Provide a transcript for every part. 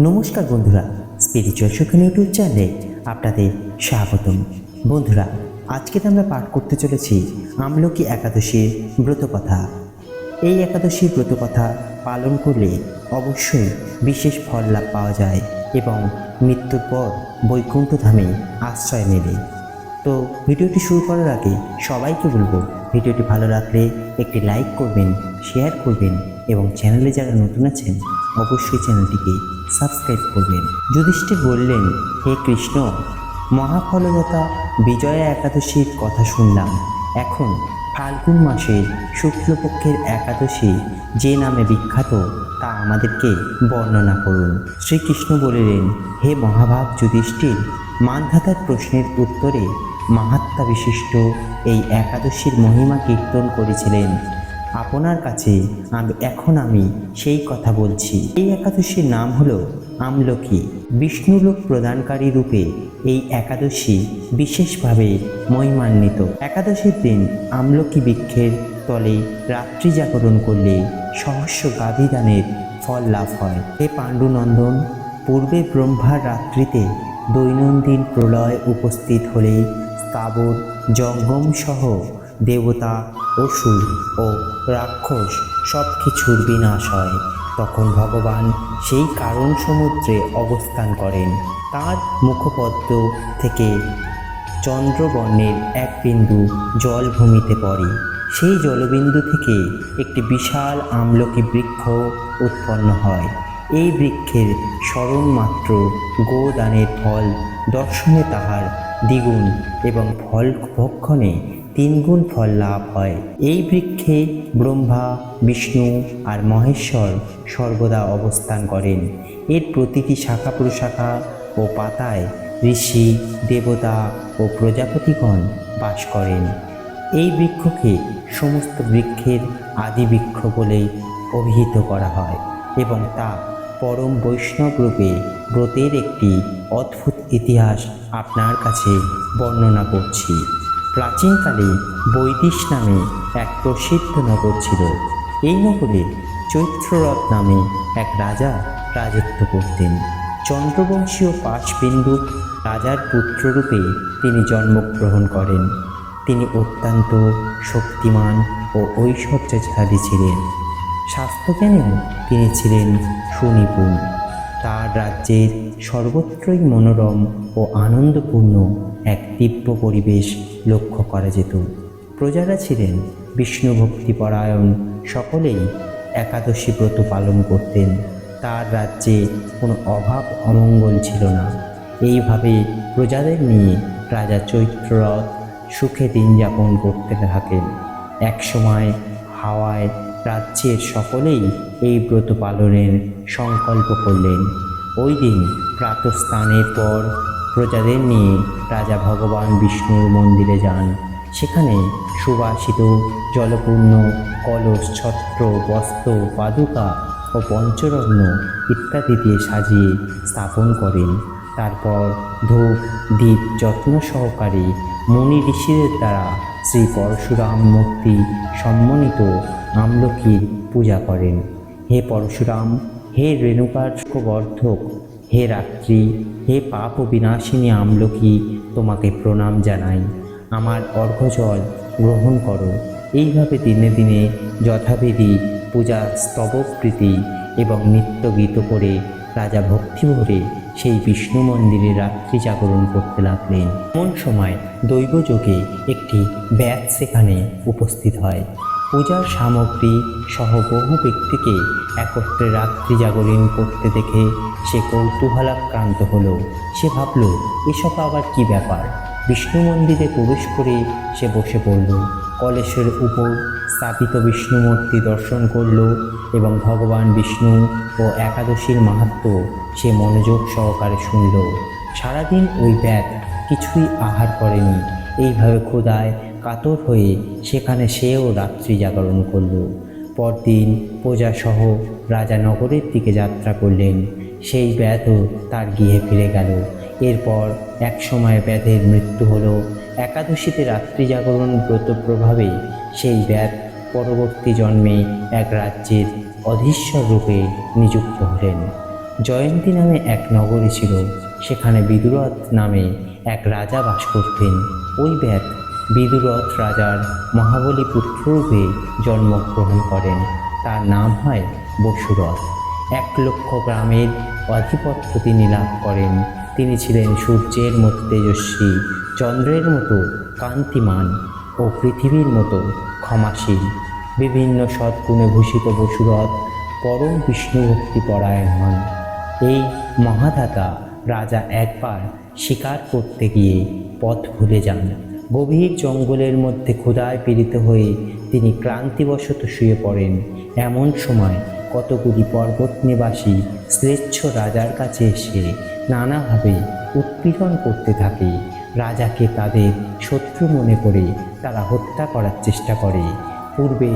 নমস্কার বন্ধুরা, স্পিরিচুয়াল সুখন ইউটিউব চ্যানেলে আপনাদের স্বাগতম। বন্ধুরা, আজকে আমরা পাঠ করতে চলেছি আমলকি একাদশীর ব্রতকথা। এই একাদশীর ব্রতকথা পালন করলে অবশ্যই বিশেষ ফল লাভ পাওয়া যায় এবং মৃত্যুর পর বৈকুণ্ঠ ধামে আশ্রয় মেলে। তো ভিডিওটি শুরু করার আগে সবাইকে বলবো, ভিডিওটি ভালো লাগলে একটি লাইক করবেন, শেয়ার করবেন এবং চ্যানেলে যারা নতুন আছেন অবশ্যই চ্যানেলটিকে সাবস্ক্রাইব করবেন। যুধিষ্ঠির বললেন, হে কৃষ্ণ, মহাফলদাতা বিজয়া একাদশীর কথা শুনলাম। এখন ফাল্গুন মাসের শুক্লপক্ষের একাদশী যে নামে বিখ্যাত তা আমাদেরকে বর্ণনা করুন। শ্রীকৃষ্ণ বলিলেন, হে মহাভাগ যুধিষ্ঠির, মানধাতার প্রশ্নের উত্তরে মাহাত্ম্য বিশিষ্ট এই একাদশীর মহিমা কীর্তন করেছিলেন আপনার কাছে। এখন আমি সেই কথা বলছি। এই একাদশীর নাম হলো আমলকি। বিষ্ণুলোক প্রদানকারী রূপে এই একাদশী বিশেষভাবে মহিমান্বিত। একাদশীর দিন আমলকি বৃক্ষের তলে রাত্রি জাগরণ করলে সহস্র গাভীদানের ফল লাভ হয়। হে পাণ্ডুনন্দন, পূর্বে ব্রহ্মার রাত্রিতে দৈনন্দিন প্রলয় উপস্থিত হলে স্থাবর জঙ্গম সহ দেবতা, অসুর ও রাক্ষস সব কিছুর বিনাশ হয়। তখন ভগবান সেই কারণ সমুদ্রে অবস্থান করেন। তার মুখপদ্ম থেকে চন্দ্রবর্ণের এক বিন্দু জল ভূমিতে পড়ে। সেই জলবিন্দু থেকে একটি বিশাল আমলকি বৃক্ষ উৎপন্ন হয়। এই বৃক্ষের স্মরণ মাত্র গোদানের ফল দর্শনে তাহার দ্বিগুণ এবং ফল ভক্ষণে তিনগুণ ফল লাভ হয়। এই বৃক্ষে ব্রহ্মা, বিষ্ণু আর মহেশ্বর সর্বদা অবস্থান করেন। এর প্রতিটি শাখা প্রশাখা ও পাতায় ঋষি, দেবতা ও প্রজাপতিগণ বাস করেন। এই বৃক্ষকে সমস্ত বৃক্ষের আদি বৃক্ষ বলে অভিহিত করা হয় এবং তা পরম বৈষ্ণব রূপে ব্রতের একটি অদ্ভুত ইতিহাস আপনার কাছে বর্ণনা করছি। প্রাচীনকালে বৈদিশ নামে এক প্রসিদ্ধ নগর ছিল। এই নগরে চৈত্ররথ নামে এক রাজা রাজত্ব করতেন। চন্দ্রবংশীয় পাশবিন্দু রাজার পুত্ররূপে তিনি জন্মগ্রহণ করেন। তিনি অত্যন্ত শক্তিমান ও ঐশ্বর্যশালী ছিলেন। স্বাস্থ্যজ্ঞানেও তিনি ছিলেন সুনিপুণ। তার রাজ্যের সর্বত্রই মনোরম ও আনন্দপূর্ণ এক দিব্য পরিবেশ লক্ষ্য করা যেত। প্রজারা ছিলেন বিষ্ণু ভক্তিপরায়ণ, সকলেই একাদশী ব্রত পালন করতেন। তার রাজ্যে কোনো অভাব অমঙ্গল ছিল না। এইভাবে প্রজাদের নিয়ে রাজা চৈত্ররথ সুখে দিন যাপন করতে থাকেন। একসময় হাওয়ায় রাজ্যের সকলেই এই ব্রত পালনের সংকল্প করলেন। ওই দিন প্রাতঃস্নানের পর প্রজাদের নিয়ে রাজা ভগবান বিষ্ণুর মন্দিরে যান। সেখানে সুবাসিত জলপূর্ণ কলস, ছত্র, বস্ত্র, পাদুকা ও পঞ্চরত্ন ইত্যাদি দিয়ে সাজিয়ে স্থাপন করেন। তারপর ধূপ দীপ যত্ন সহকারে মুনি ঋষিদের দ্বারা শ্রী পরশুরাম মূর্তি সম্মানিত আমলকির পূজা করেন। হে পরশুরাম, হে রেণুকার্কবর্ধক, হে রাত্রি, হে পাপ বিনাশিনী আমলকি, তোমাকে প্রণাম জানাই। আমার অর্ঘ্যজল গ্রহণ করো। এইভাবে দিনে দিনে যথাবিধি পূজা, স্তবপ্রীতি এবং নিত্য গীত করে রাজা ভক্তিভরে সেই বিষ্ণু মন্দিরে রাত্রি জাগরণ করতে লাগলেন। এমন সময় দৈবযোগে একটি ব্যাত সেখানে উপস্থিত হয়। পূজার সামগ্রী সহ বহু ব্যক্তিকে একত্রে রাত্রি জাগরণ করতে দেখে সে কৌতূহলাক্রান্ত হলো। সে ভাবল, এসব আবার কি ব্যাপার। বিষ্ণু মন্দিরে প্রবেশ করে সে বসে পড়ল। কলসের উপর স্থাপিত বিষ্ণু মূর্তি দর্শন করল এবং ভগবান বিষ্ণু ও একাদশীর মাহাত্ম্য সে মনোযোগ সহকারে শুনল। সারাদিন ওই ব্যাত কিছুই আহার করেনি। এইভাবে ক্ষুধায় কাতর হয়ে সেখানে সেও রাত্রি জাগরণ করল। পরদিন প্রজাসহ রাজা নগরের দিকে যাত্রা করলেন। সেই ব্যাধও তার গৃহে ফিরে গেল। এরপর এক সময় ব্যাধের মৃত্যু হলো। একাদশীতে রাত্রি জাগরণ ব্রত প্রভাবে সেই ব্যাধ পরবর্তী জন্মে এক রাজ্যের অধীশ্বর রূপে নিযুক্ত হলেন। জয়ন্তী নামে এক নগরী ছিল। সেখানে বিদুরথ নামে এক রাজা বাস করতেন। ওই ব্যাত বিদুরথ রাজার মহাবলী পুত্ররূপে জন্মগ্রহণ করেন। তার নাম হয় বসুরথ। 1,00,000 গ্রামের আধিপত্য তিনি লাভ করেন। তিনি ছিলেন সূর্যের মতো তেজস্বী, চন্দ্রের মতো কান্তিমান ও পৃথিবীর মতো ক্ষমাশীল। বিভিন্ন সদ্গুণে ভূষিত বসুরথ পরম বিষ্ণুভক্তি পরায়ণ হন। এই মহাদাতা রাজা একবার শিকার করতে গিয়ে পথ ভুলে যান। গভীর জঙ্গলের মধ্যে ক্ষুধায় পীড়িত হয়ে তিনি ক্লান্তিবশত শুয়ে পড়েন। এমন সময় কতগুলি পর্বত নিবাসী শ্লেচ্ছ রাজার কাছে এসে নানাভাবে উৎপীড়ন করতে থাকে। রাজাকে তাদের শত্রু মনে করে তারা হত্যা করার চেষ্টা করে। পূর্বে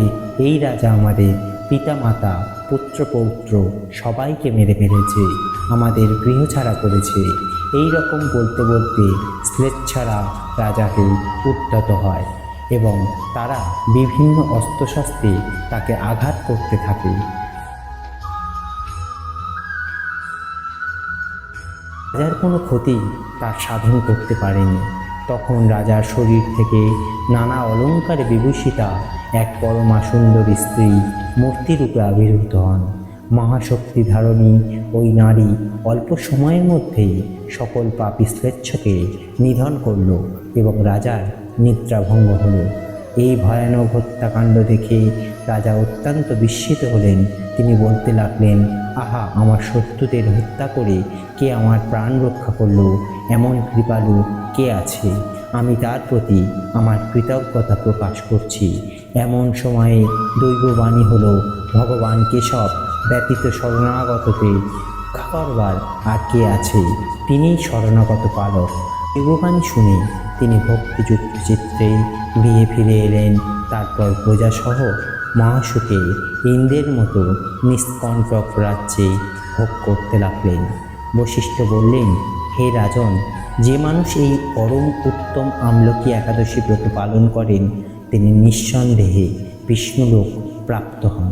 এই রাজা আমাদের পিতামাতা পুত্রপৌত্র সবাইকে মেরে ফেলেছে, আমাদের গৃহ ছাড়া করেছে। এই রকম বলতে বলতে শ্লেচ্ছারা রাজাকে উদ্ধত হয় এবং তারা বিভিন্ন অস্ত্রশস্ত্রে তাকে আঘাত করতে থাকে। রাজার কোনো ক্ষতি তার সাধন করতে পারেনি। তখন রাজার শরীর থেকে নানা অলঙ্কারে বিভূষিতা এক পরমা সুন্দর স্ত্রী মূর্তিরূপে আবির্ভূত হন। মহাশক্তি ধারণী ওই নারী অল্প সময়ের মধ্যেই সকল পাপী শ্লেচ্ছকে নিধন করল এবং রাজার নিদ্রাভঙ্গ হল। এই ভয়ানক হত্যাকাণ্ড দেখে রাজা অত্যন্ত বিস্মিত হলেন। তিনি বলতে লাগলেন, আহা, আমার শত্রুদের হত্যা করে কে আমার প্রাণ রক্ষা করল? এমন কৃপালু কে আছে? আমি তার প্রতি আমার কৃতজ্ঞতা প্রকাশ করছি। এমন সময়ে দৈববাণী হলো, ভগবান কেশব ব্যতীত শরণাগতকে রক্ষা করবার আর কে আছে? তিনিই শরণাগত পালক। দৈববাণী শুনে তিনি ভক্তিযুক্ত চিত্তে গৃহে ফিরে এলেন। তারপর প্রজাসহ মহাসুখে ইন্দ্রের মতো নিষ্কণ্টক রাজ্যে ভোগ করতে লাগলেন। বশিষ্ঠ বললেন, হে রাজন, যে মানুষ এই পরম উত্তম আমলকি একাদশী ব্রত পালন করেন তিনি নিঃসন্দেহে বিষ্ণুলোক প্রাপ্ত হন।